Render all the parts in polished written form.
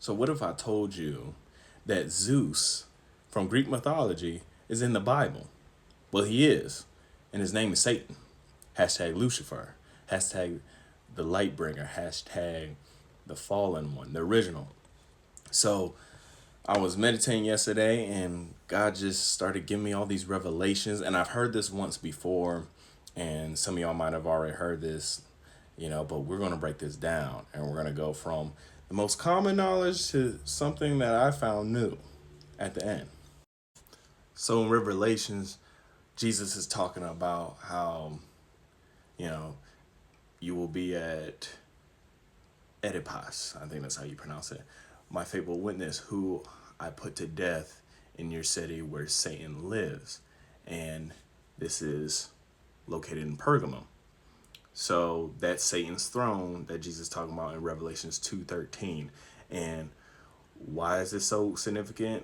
So what if I told you that Zeus from Greek mythology is in the Bible? Well, he is, and his name is Satan. Hashtag Lucifer. Hashtag the Lightbringer. Hashtag the Fallen One, the original. So I was meditating yesterday, and God just started giving me all these revelations. And I've heard this once before, and some of y'all might have already heard this, but we're going to break this down, and we're going to go from the most common knowledge to something that I found new at the end. So in Revelations, Jesus is talking about how, you know, you will be at Oedipus, I think that's how you pronounce it, my faithful witness, who I put to death in your city where Satan lives. And this is located in Pergamum. So that's Satan's throne that Jesus is talking about in Revelations 2:13. And why is this so significant?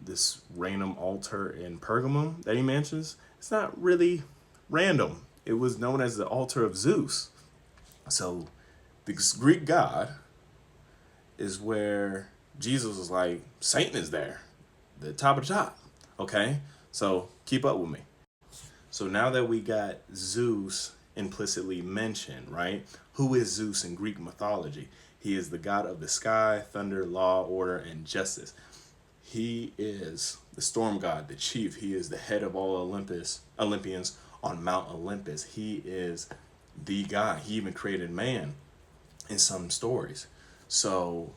This random altar in Pergamum that he mentions, it's not really random. It was known as the altar of Zeus. So this Greek god is where Jesus was like, Satan is there, the top of the top. Okay, so keep up with me. So now that we got Zeus implicitly mentioned, right? Who is Zeus in Greek mythology? He is the god of the sky, thunder, law, order, and justice. He is the storm god, the chief. He is the head of all Olympians on Mount Olympus. He is the guy. He even created man in some stories. So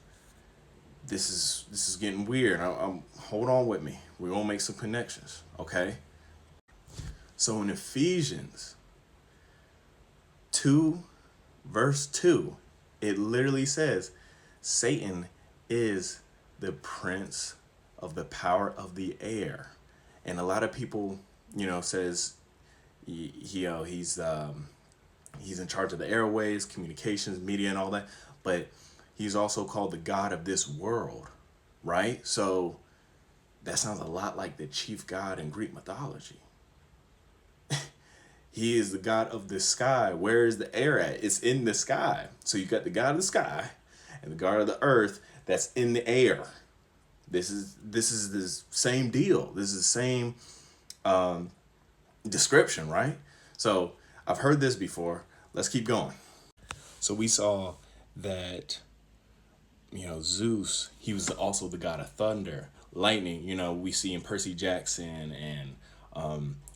this is getting weird. I'm hold on with me. We're gonna make some connections, okay? So in Ephesians 2, verse 2, it literally says, Satan is the prince of the power of the air. And a lot of people, says he's in charge of the airways, communications, media, and all that. But he's also called the god of this world, right? So that sounds a lot like the chief god in Greek mythology. He is the god of the sky. Where is the air at? It's in the sky. So you got the god of the sky and the god of the earth that's in the air. This is the same deal. This is the same description, right? So I've heard this before. Let's keep going. So we saw that, Zeus, he was also the god of thunder, lightning. We see in Percy Jackson and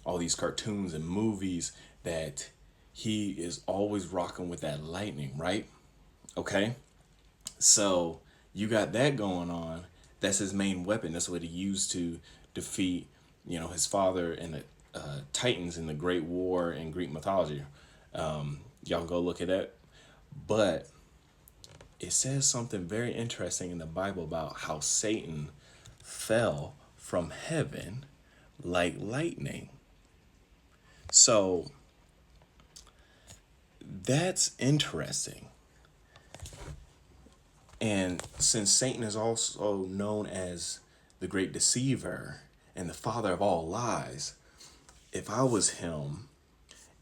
all these cartoons and movies that he is always rocking with that lightning, right? Okay. So you got that going on. That's his main weapon. That's what he used to defeat, his father and the Titans in the Great War in Greek mythology. Y'all go look at that. But it says something very interesting in the Bible about how Satan fell from heaven like lightning. So that's interesting. And since Satan is also known as the great deceiver and the father of all lies, if I was him,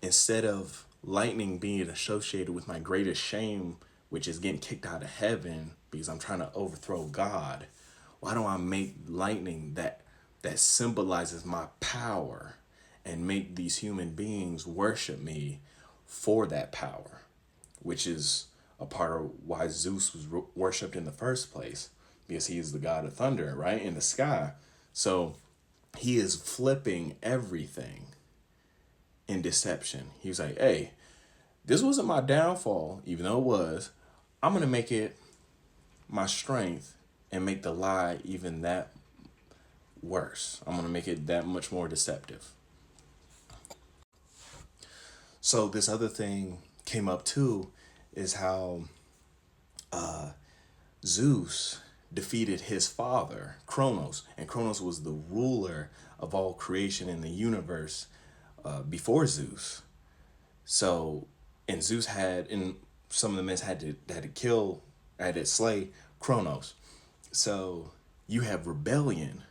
instead of lightning being associated with my greatest shame, which is getting kicked out of heaven because I'm trying to overthrow God, why don't I make lightning that symbolizes my power and make these human beings worship me for that power, which is a part of why Zeus was worshipped in the first place, because he is the god of thunder, right, in the sky. So he is flipping everything in deception. He was like, hey, this wasn't my downfall, even though it was. I'm going to make it my strength and make the lie even that worse. I'm going to make it that much more deceptive. So this other thing came up too, is how Zeus defeated his father, Kronos. And Kronos was the ruler of all creation in the universe before Zeus. So, and Zeus and some of the men had to slay Kronos. So you have rebellion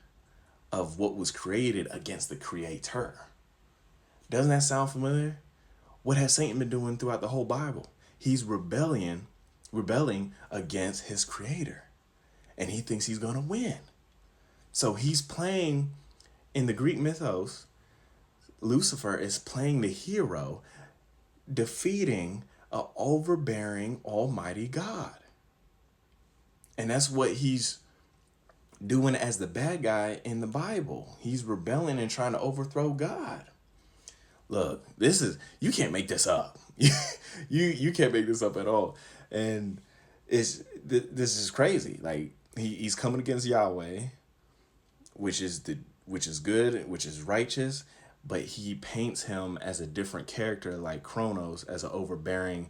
of what was created against the creator. Doesn't that sound familiar? What has Satan been doing throughout the whole Bible? He's rebelling against his creator. and he thinks he's going to win. So he's playing in the Greek mythos. Lucifer is playing the hero, defeating a overbearing almighty God. And that's what he's doing as the bad guy in the Bible. He's rebelling and trying to overthrow God. Look, this is, you can't make this up. You can't make this up at all. And this is crazy. Like he's coming against Yahweh, which is good, which is righteous, but he paints him as a different character, like Kronos, as an overbearing,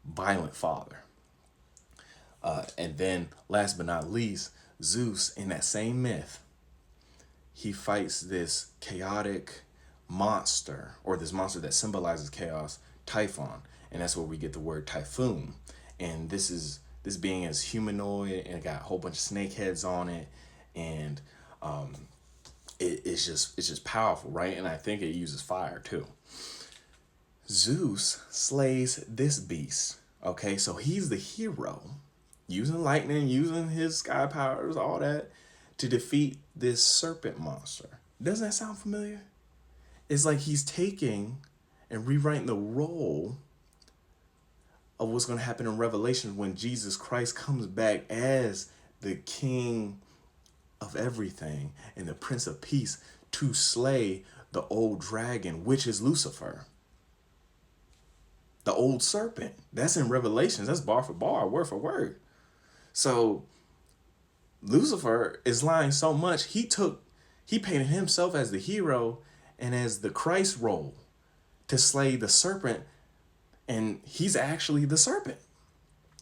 violent father. And then, last but not least, Zeus, in that same myth, he fights this chaotic monster, or this monster that symbolizes chaos, Typhon, and that's where we get the word typhoon. And this being is humanoid, and it got a whole bunch of snake heads on it, and it's just powerful, right? And I think it uses fire too. Zeus slays this beast. Okay, so he's the hero, using lightning, using his sky powers, all that, to defeat this serpent monster. Doesn't that sound familiar? It's like he's taking and rewriting the role of what's going to happen in Revelation when Jesus Christ comes back as the King of everything and the Prince of Peace to slay the old dragon, which is Lucifer. The old serpent. That's in Revelations. That's bar for bar, word for word. So Lucifer is lying so much, he painted himself as the hero and as the Christ role to slay the serpent, and he's actually the serpent.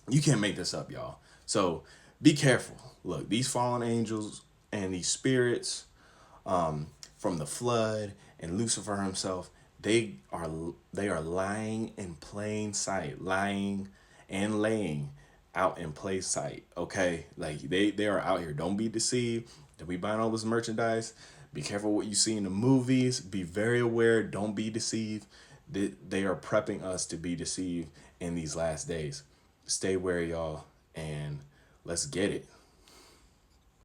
You can't make this up, y'all. So be careful. Look, these fallen angels and these spirits from the flood and Lucifer himself, they are lying in plain sight, lying and laying out in plain sight. Okay, like they are out here. Don't be deceived. Don't be buying all this merchandise. Be careful what you see in the movies. Be very aware. Don't be deceived. They are prepping us to be deceived in these last days. Stay wary, y'all, and let's get it.